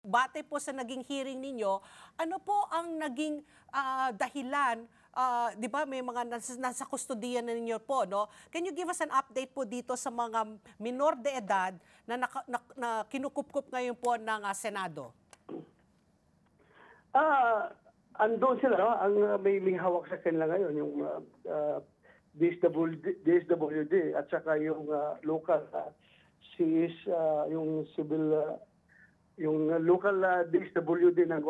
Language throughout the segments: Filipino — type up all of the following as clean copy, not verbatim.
bate po sa naging hearing ninyo, ano po ang naging dahilan? Di ba may mga nasa kustodiyan na ninyo po, no? Can you give us an update po dito sa mga minor de edad na kinukupkup ngayon po ng Senado? Andun sila, no? Ang may hawak sa kanila ngayon, yung DSWD at saka yung local CS, yung civil, yung local DSWD ng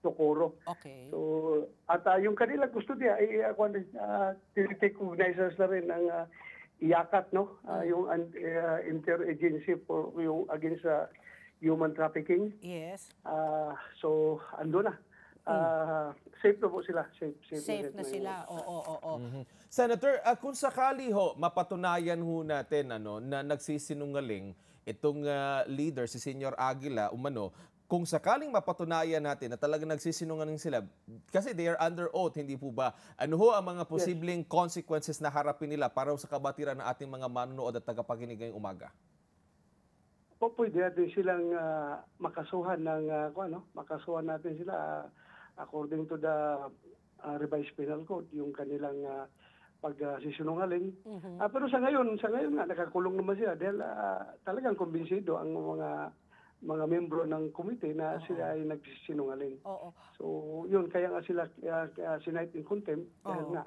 Socorro. Okay. So, at yung kanilang custodiya, tinitake-recognizers na rin ng IACAT, no? Yung interagency for yung against human trafficking. Yes. So, ando na. Safe na po sila. Safe na sila. Oo. Senator, kung sakali ho, mapatunayan ho natin na nagsisinungaling itong leader, si Senyor Aguila, kung sakaling mapatunayan natin na talagang nagsisinungaling sila, kasi they are under oath, hindi po ba? Ano ho ang mga posibleng consequences na harapin nila para sa kabatiran ng ating mga manonood at tagapakinig ngayong umaga? Pwede natin silang makasuhan ng makasuhan natin sila according to the revised penal code, yung kanilang pagsisinungaling. Pero sa ngayon nga nakakulong naman sila dahil talagang kumbinsido ang mga membro ng komite na sila ay nagsisinungaling. So yun, kaya nga sila sinight in contempt dahil nga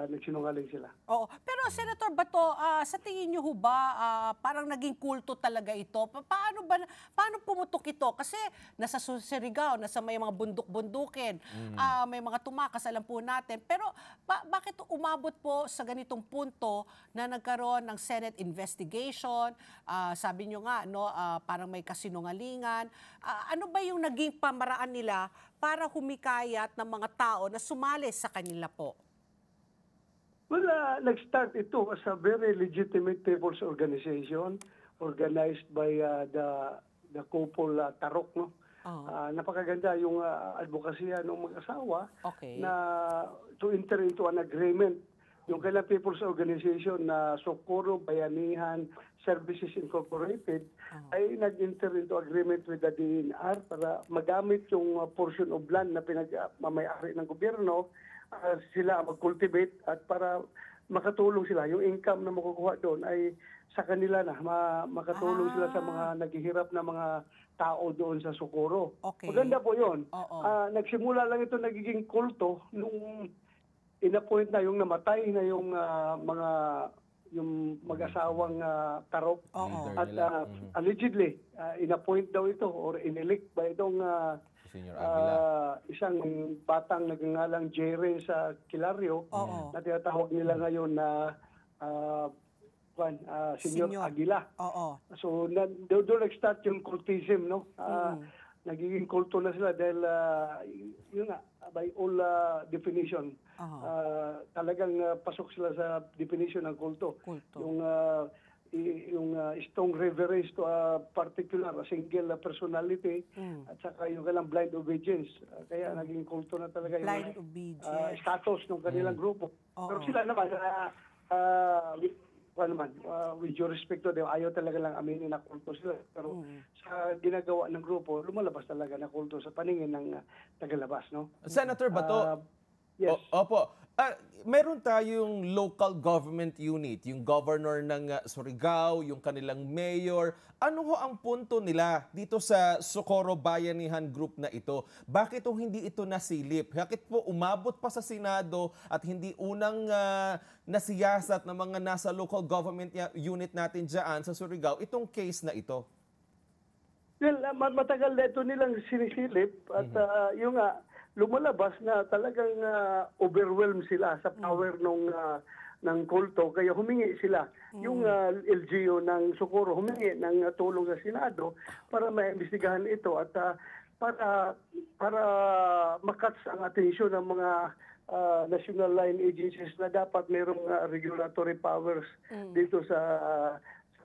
nagsinungaling sila. Oo. Pero Senator Bato, sa tingin niyo ho ba parang naging kulto talaga ito? Paano pumutok ito? Kasi nasa Surigao, nasa may mga bundok-bundukin, may mga tumakas, alam po natin. Pero bakit umabot po sa ganitong punto na nagkaroon ng Senate investigation? Sabi niyo nga, no, parang may kasinungalingan. Ano ba yung naging pamaraan nila para humikayat ng mga tao na sumali sa kanila po? Well, nag-start ito as a very legitimate people's organization organized by the couple Tarok, no? Napakaganda yung advokasya ng mag-asawa na to enter into an agreement. Yung kailang people's organization na Socorro Bayanihan Services Incorporated ay nag-enter into agreement with the DNR para magamit yung portion of land na pinag-mamayari ng gobyerno, sila mag-cultivate at para makatulong sila. Yung income na makukuha doon ay sa kanila na, makatulong sila sa mga naghihirap na mga tao doon sa Socorro. Maganda po yun. Nagsimula lang ito nagiging kulto nung in-appoint na yung namatay na yung yung mag-asawang Tarok. At allegedly, in-appoint daw ito or in-elect by itong isang batang nagngangalang Jere sa Kilario na tinatawag nila ngayon na Senyor Aguila. So doon nag-start yung cultism, no? Nagiging kulto na sila dahil yun nga, by all definition, talagang pasok sila sa definition ng kulto. Yung strong reverence to a particular, a single personality, at saka yung kailang blind obedience. Kaya naging kulto na talaga yung status ng kanilang grupo. Pero sila naman, with your respect to them, ayaw talaga lang aminin na kulto sila. Pero sa ginagawa ng grupo, lumalabas talaga na kulto sa paningin ng tagalabas, no? Senator Bato, yes. Opo. Meron tayong local government unit, yung governor ng Surigao, yung kanilang mayor. Ano ho ang punto nila dito sa Socorro Bayanihan Group na ito? Bakit hindi ito nasilip? Bakit po umabot pa sa Senado at hindi unang nasiyasat ng mga nasa local government unit natin dyan sa Surigao itong case na ito? Well, matagal na ito nilang sinisilip at yung lumalabas na talagang overwhelmed sila sa power ng kulto. Kaya humingi sila. Yung LGU ng Socorro humingi ng tulong sa Senado para maimbestigahan ito at para makats ang atensyon ng mga national line agencies na dapat mayroong regulatory powers dito sa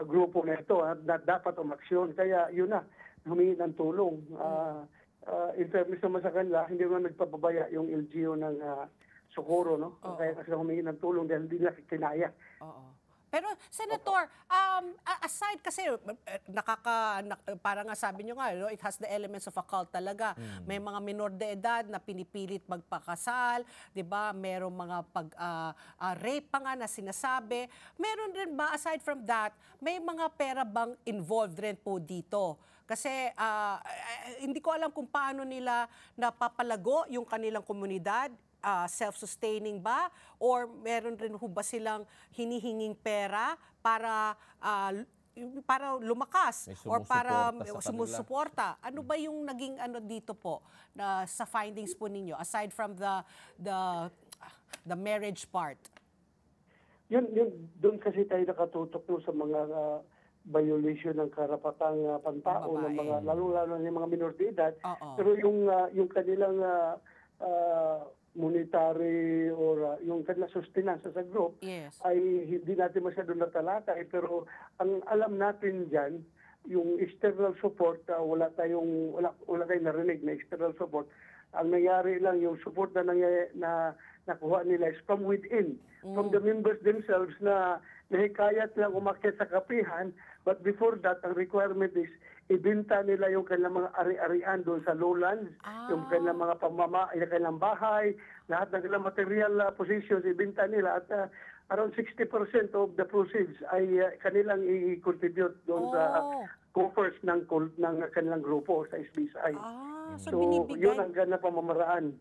grupo na ito at dapat umaksyon. Kaya yun na, humingi ng tulong. In fairness naman sa kanila, hindi naman nagpapabaya yung LGU ng Socorro, no? Kaya kasi humingi ng tulong dahil hindi nila kinaya. Pero Senator, aside kasi parang nga sabi nyo nga, no, it has the elements of a cult talaga. May mga minor de edad na pinipilit magpakasal, 'di ba? Merong mga rape pa nga na sinasabi. Meron rin ba aside from that, may mga pera bang involved rin po dito? Kasi hindi ko alam kung paano nila napapalago yung kanilang komunidad. Self-sustaining ba? Or meron rin ho ba silang hinihinging pera para lumakas May or para sumusuporta sa kanila. sumusuporta? Ano ba yung naging dito po na sa findings po ninyo aside from the marriage part? Yun, doon kasi tayo nakatutok no, sa mga violation ng karapatang pantao ng mga lalo-lalo ng mga minor de edad. Oo. Pero yung kanilang monetary or yung kanilang sustenance sa group Yes. ay hindi natin masyado natalakay. Pero ang alam natin diyan, yung external support, wala tayong narinig na external support. Ang nangyari lang, yung support na nakuha nila is from within, from the members themselves na nahikayat lang umakyat sa kapihan. But before that, ang requirement is ibenta nila yung kanilang mga ari-arian doon sa lowlands, yung kanilang mga yung kanilang bahay, lahat ng kanilang material positions, ibenta nila at around 60% of the proceeds ay kanilang i-contribute doon sa coffers ng kanilang grupo sa SBSI. So So, binibigay. yun ang ganang pamamaraan.